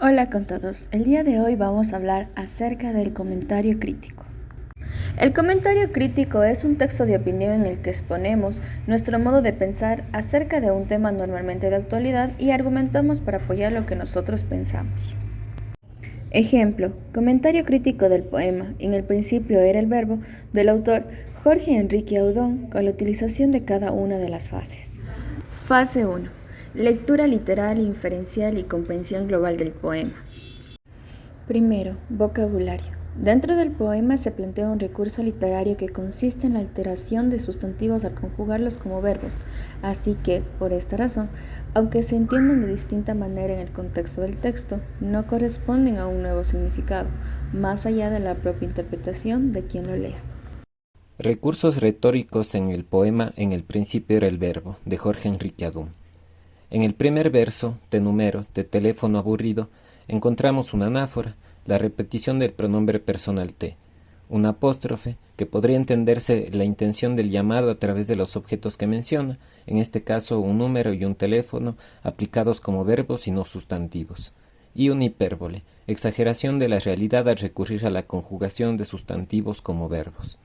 Hola con todos, el día de hoy vamos a hablar acerca del comentario crítico. El comentario crítico es un texto de opinión en el que exponemos nuestro modo de pensar acerca de un tema normalmente de actualidad y argumentamos para apoyar lo que nosotros pensamos. Ejemplo, comentario crítico del poema En el principio era el verbo, del autor Jorge Enrique Audón, con la utilización de cada una de las fases. Fase 1. Lectura literal, inferencial y comprensión global del poema. Primero, vocabulario. Dentro del poema se plantea un recurso literario que consiste en la alteración de sustantivos al conjugarlos como verbos, así que, por esta razón, aunque se entienden de distinta manera en el contexto del texto, no corresponden a un nuevo significado, más allá de la propia interpretación de quien lo lea. Recursos retóricos en el poema En el principio era el verbo, de Jorge Enrique Adún. En el primer verso, te número, de teléfono aburrido, encontramos una anáfora, la repetición del pronombre personal te, un apóstrofe, que podría entenderse la intención del llamado a través de los objetos que menciona, en este caso un número y un teléfono, aplicados como verbos y no sustantivos, y un hipérbole, exageración de la realidad al recurrir a la conjugación de sustantivos como verbos.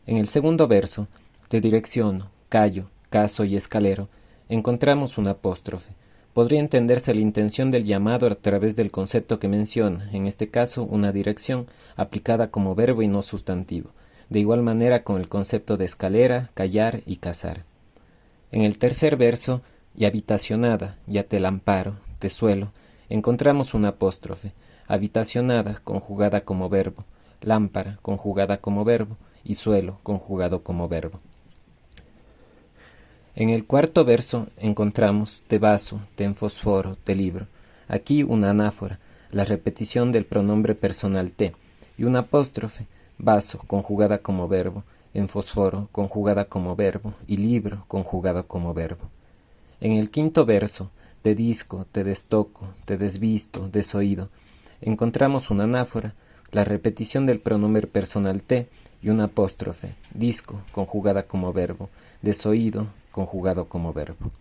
En el segundo verso, de direcciono, callo, caso y escalero, encontramos un apóstrofe. Podría entenderse la intención del llamado a través del concepto que menciona, en este caso una dirección, aplicada como verbo y no sustantivo, de igual manera con el concepto de escalera, callar y cazar. En el tercer verso, y habitacionada, ya te amparo, te suelo, encontramos un apóstrofe, habitacionada conjugada como verbo, lámpara conjugada como verbo y suelo conjugado como verbo. En el cuarto verso encontramos te vaso, te fosforo, te libro. Aquí una anáfora, la repetición del pronombre personal te, y un apóstrofe, vaso conjugada como verbo, en fosforo conjugada como verbo y libro conjugado como verbo. En el quinto verso, te disco, te destoco, te desvisto, desoído, encontramos una anáfora, la repetición del pronombre personal te y un apóstrofe, disco, conjugada como verbo, desoído, conjugado como verbo.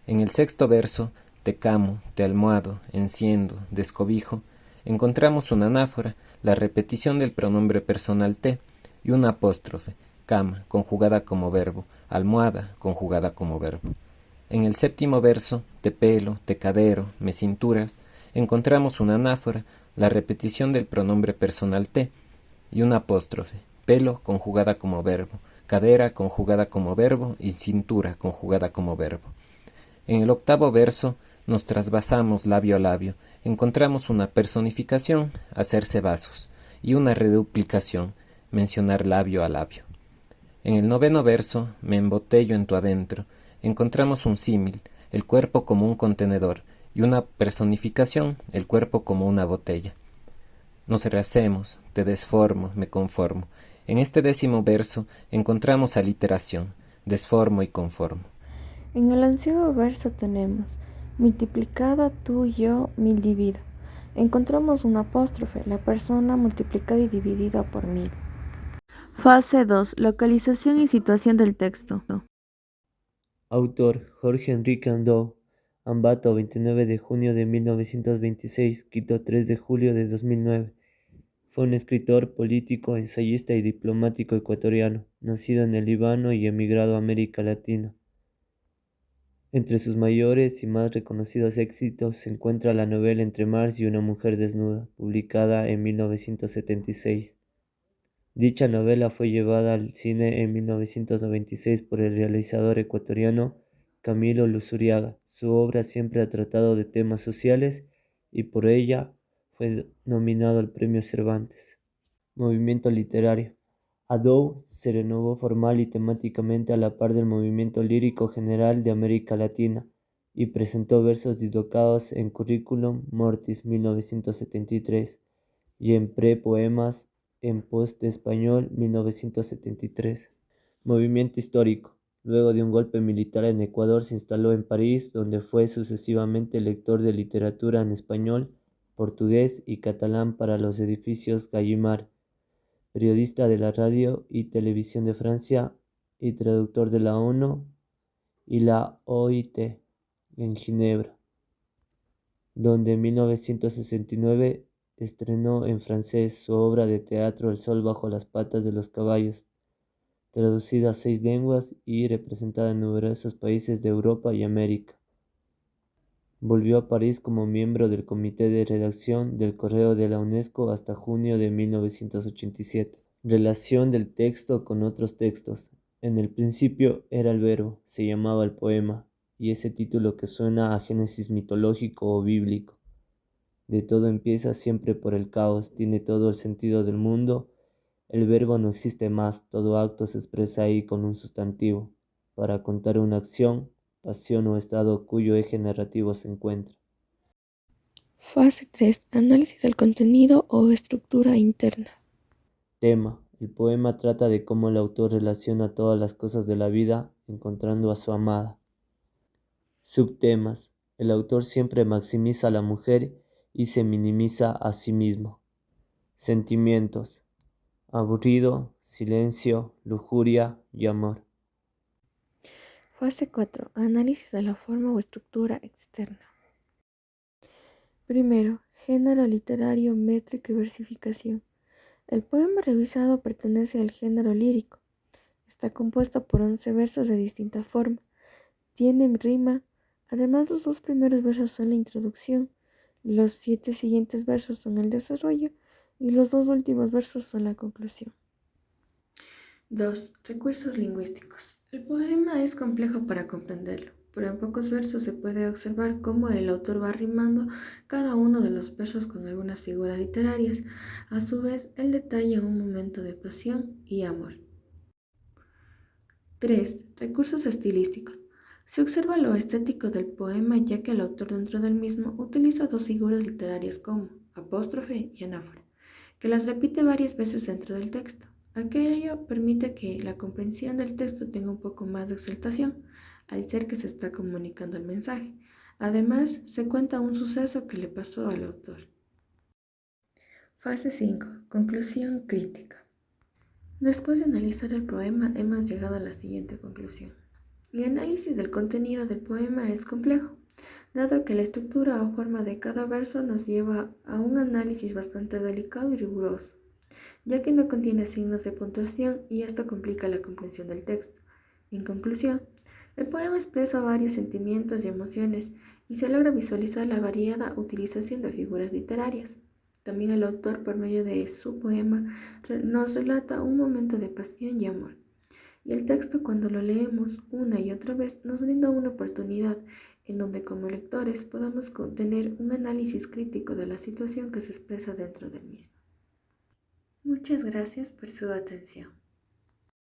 En el sexto verso, te camo, te almohado, enciendo, descobijo, encontramos una anáfora, la repetición del pronombre personal te y un apóstrofe, cama, conjugada como verbo, almohada, conjugada como verbo. En el séptimo verso, te pelo, te cadero, me cinturas, encontramos una anáfora, la repetición del pronombre personal te y un apóstrofe, pelo conjugada como verbo, cadera conjugada como verbo y cintura conjugada como verbo. En el octavo verso nos trasvasamos labio a labio, encontramos una personificación, hacerse vasos, y una reduplicación, mencionar labio a labio. En el noveno verso, me embotello en tu adentro, encontramos un símil, el cuerpo como un contenedor, y una personificación, el cuerpo como una botella. Nos rehacemos, te desformo, me conformo. En este décimo verso encontramos aliteración, desformo y conformo. En el onceavo verso tenemos multiplicada tú, yo, mil divido. Encontramos un apóstrofe, la persona multiplicada y dividida por mil. Fase 2. Localización y situación del texto. Autor: Jorge Enrique Andó, Ambato, 29 de junio de 1926, Quito, 3 de julio de 2009. Fue un escritor, político, ensayista y diplomático ecuatoriano, nacido en el Líbano y emigrado a América Latina. Entre sus mayores y más reconocidos éxitos se encuentra la novela Entre Mars y una mujer desnuda, publicada en 1976. Dicha novela fue llevada al cine en 1996 por el realizador ecuatoriano Camilo Luzuriaga. Su obra siempre ha tratado de temas sociales y por ella fue nominado al Premio Cervantes. Movimiento literario. Adou se renovó formal y temáticamente a la par del movimiento lírico general de América Latina y presentó versos dislocados en Curriculum Mortis 1973 y en Pre-Poemas en Post-Español 1973. Movimiento histórico. Luego de un golpe militar en Ecuador se instaló en París, donde fue sucesivamente lector de literatura en español, portugués y catalán para los edificios Gallimard, periodista de la radio y televisión de Francia y traductor de la ONU y la OIT en Ginebra. donde en 1969 estrenó en francés su obra de teatro El sol bajo las patas de los caballos, traducida a 6 lenguas y representada en numerosos países de Europa y América. Volvió a París como miembro del comité de redacción del Correo de la UNESCO hasta junio de 1987. Relación del texto con otros textos. En el principio era el verbo, se llamaba el poema, y ese título que suena a génesis mitológico o bíblico. De todo empieza siempre por el caos, tiene todo el sentido del mundo. El verbo no existe más, todo acto se expresa ahí con un sustantivo, para contar una acción, pasión o estado cuyo eje narrativo se encuentra. Fase 3. Análisis del contenido o estructura interna. Tema. El poema trata de cómo el autor relaciona todas las cosas de la vida encontrando a su amada. Subtemas. El autor siempre maximiza a la mujer y se minimiza a sí mismo. Sentimientos. Aburrido, silencio, lujuria y amor. Fase 4. Análisis de la forma o estructura externa. Primero, género literario, métrica y versificación. El poema revisado pertenece al género lírico. Está compuesto por 11 versos de distinta forma. Tiene rima. Además, los 2 primeros versos son la introducción, los 7 siguientes versos son el desarrollo y los 2 últimos versos son la conclusión. 2. Recursos lingüísticos. El poema es complejo para comprenderlo, pero en pocos versos se puede observar cómo el autor va rimando cada uno de los versos con algunas figuras literarias. A su vez, él detalla un momento de pasión y amor. 3. Recursos estilísticos. Se observa lo estético del poema ya que el autor dentro del mismo utiliza 2 figuras literarias como apóstrofe y anáfora, que las repite varias veces dentro del texto. Aquello permite que la comprensión del texto tenga un poco más de exaltación, al ser que se está comunicando el mensaje. Además, se cuenta un suceso que le pasó al autor. Fase 5. Conclusión crítica. Después de analizar el poema, hemos llegado a la siguiente conclusión. El análisis del contenido del poema es complejo, dado que la estructura o forma de cada verso nos lleva a un análisis bastante delicado y riguroso, ya que no contiene signos de puntuación y esto complica la comprensión del texto. En conclusión, el poema expresa varios sentimientos y emociones y se logra visualizar la variada utilización de figuras literarias. También el autor, por medio de su poema, nos relata un momento de pasión y amor. Y el texto, cuando lo leemos una y otra vez, nos brinda una oportunidad en donde como lectores podamos tener un análisis crítico de la situación que se expresa dentro del mismo. Muchas gracias por su atención.